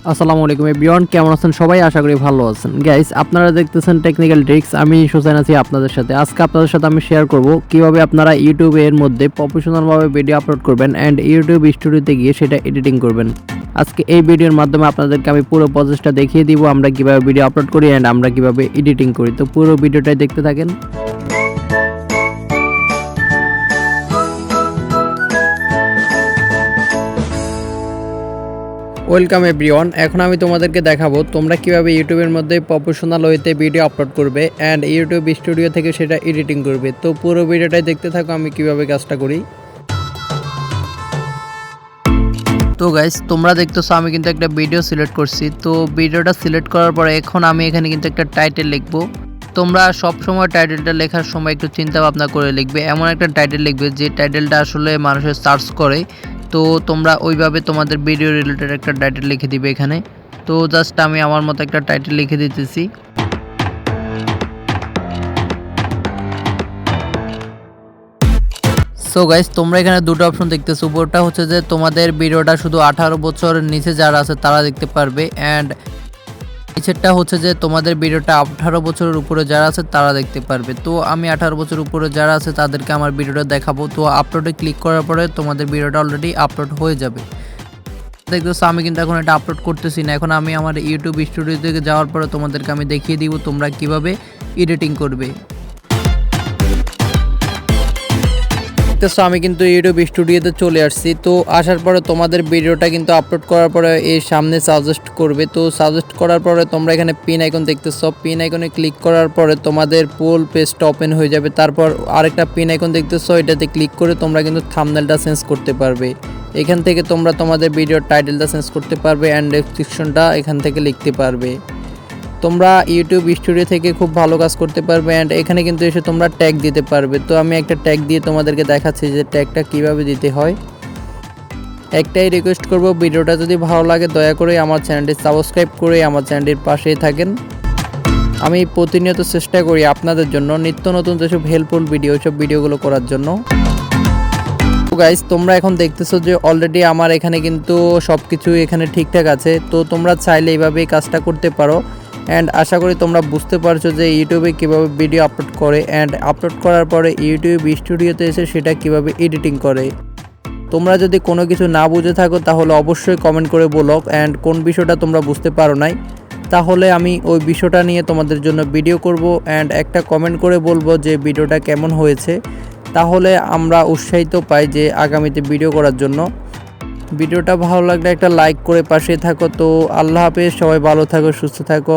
আসসালামু আলাইকুম এভরিওয়ান, কেমন আছেন সবাই? আশা করি ভালো আছেন। গাইস, আপনারা দেখতেছেন টেকনিক্যাল ট্রিক্স। আমি সুসাইন আছি আপনাদের সাথে। আজকে আপনাদের সাথে আমি শেয়ার করব কিভাবে আপনারা ইউটিউবে এর মধ্যে প্রফেশনালভাবে ভিডিও আপলোড করবেন অ্যান্ড ইউটিউব স্টুডিওতে গিয়ে সেটা এডিটিং করবেন। আজকে এই ভিডিওর মাধ্যমে আপনাদেরকে আমি পুরো প্রসেসটা দেখিয়ে দিব, আমরা কিভাবে ভিডিও আপলোড করি অ্যান্ড আমরা কিভাবে এডিটিং করি। তো পুরো ভিডিওটাই দেখতে থাকেন। ওয়েলকাম এভরিওয়ান, এখন আমি তোমাদেরকে দেখাবো তোমরা কিভাবে ইউটিউবের মধ্যে প্রফেশনাল ওয়েতে ভিডিও আপলোড করবে অ্যান্ড ইউটিউব স্টুডিও থেকে সেটা এডিটিং করবে। তো পুরো ভিডিওটাই দেখতে থাকো আমি কিভাবে কাজটা করি। তো গাইস, তোমরা দেখতেছো আমি কিন্তু একটা ভিডিও সিলেক্ট করছি। তো ভিডিওটা সিলেক্ট করার পরে এখন আমি এখানে কিন্তু একটা টাইটেল লিখবো। তোমরা সব সময় টাইটেলটা লেখার সময় একটু চিন্তা ভাবনা করে লিখবে, এমন একটা টাইটেল লিখবে যে টাইটেলটা আসলে মানুষের সার্চ করে। তো তোমরা ওইভাবে তোমাদের ভিডিও রিলেটেড একটা টাইটেল লিখে দিবে এখানে। তো জাস্ট আমি আমার মতো একটা টাইটেল লিখে দিতেছি। সো গাইস, তোমরা এখানে দুটো অপশন দেখতেছো। উপরটা হচ্ছে যে তোমাদের ভিডিওটা শুধু 18 বছরের নিচে যারা আছে তারা দেখতে পারবে, অ্যান্ড নিচেরটা হচ্ছে যে তোমাদের ভিডিওটা 18 বছরের উপরে যারা আছে তারা দেখতে পারবে। তো আমি 18 বছর উপরে যারা আছে তাদেরকে আমার ভিডিওটা দেখাবো। তো আপলোডে ক্লিক করার পরে তোমাদের ভিডিওটা অলরেডি আপলোড হয়ে যাবে। দেখতেছো আমি কিন্তু এখন এটা আপলোড করতেছি না। এখন আমি আমার ইউটিউব স্টুডিও থেকে যাওয়ার পরে তোমাদেরকে আমি দেখিয়ে দিব তোমরা কিভাবে এডিটিং করবে। দেখতেছো আমি কিন্তু ইউটিউব স্টুডিওতে চলে আসছি। তো আসার পরে তোমাদের ভিডিওটা কিন্তু আপলোড করার পরে এই সামনে সাজেস্ট করবে। তো সাজেস্ট করার পরে তোমরা এখানে পিন আইকন দেখতেছো, পিন আইকনে ক্লিক করার পরে তোমাদের ফুল পেজটা ওপেন হয়ে যাবে। তারপর আরেকটা পিন আইকন দেখতেছো, এটাতে ক্লিক করে তোমরা কিন্তু থাম্বনেলটা চেঞ্জ করতে পারবে। এখান থেকে তোমরা তোমাদের ভিডিওর টাইটেলটা চেঞ্জ করতে পারবে অ্যান্ড ডেসক্রিপশনটা এখান থেকে লিখতে পারবে। তোমরা ইউটিউব স্টুডিও থেকে খুব ভালো কাজ করতে পারবে অ্যান্ড এখানে কিন্তু এসে তোমরা ট্যাগ দিতে পারবে। তো আমি একটা ট্যাগ দিয়ে তোমাদেরকে দেখাচ্ছি যে ট্যাগটা কিভাবে দিতে হয়। একটাই রিকোয়েস্ট করব, ভিডিওটা যদি ভালো লাগে দয়া করে আমার চ্যানেলটি সাবস্ক্রাইব করে আমার চ্যানেলটির পাশেই থাকেন। আমি প্রতিনিয়ত চেষ্টা করি আপনাদের জন্য নিত্য নতুন যেসব হেল্পফুল ভিডিও সব ভিডিওগুলো করার জন্য। তো গাইস, তোমরা এখন দেখতেছো যে অলরেডি আমার এখানে কিন্তু সব কিছু এখানে ঠিকঠাক আছে। তো তোমরা চাইলে এইভাবেই কাজটা করতে পারো অ্যান্ড আশা করি তোমরা বুঝতে পারছো যে ইউটিউবে কীভাবে ভিডিও আপলোড করে অ্যান্ড আপলোড করার পরে ইউটিউব স্টুডিওতে এসে সেটা কিভাবে এডিটিং করে। তোমরা যদি কোনো কিছু না বুঝে থাকো তাহলে অবশ্যই কমেন্ট করে বলো, অ্যান্ড কোন বিষয়টা তোমরা বুঝতে পারো নাই তাহলে আমি ওই বিষয়টা নিয়ে তোমাদের জন্য ভিডিও করব অ্যান্ড একটা কমেন্ট করে বলবো যে ভিডিওটা কেমন হয়েছে। তাহলে আমরা উৎসাহিত পাই যে আগামীতে ভিডিও করার জন্য। ভিডিওটা ভালো লাগলে একটা লাইক করে পাশে থাকো। তো আল্লাহ হাফেজ, সবাই ভালো থাকো, সুস্থ থাকো।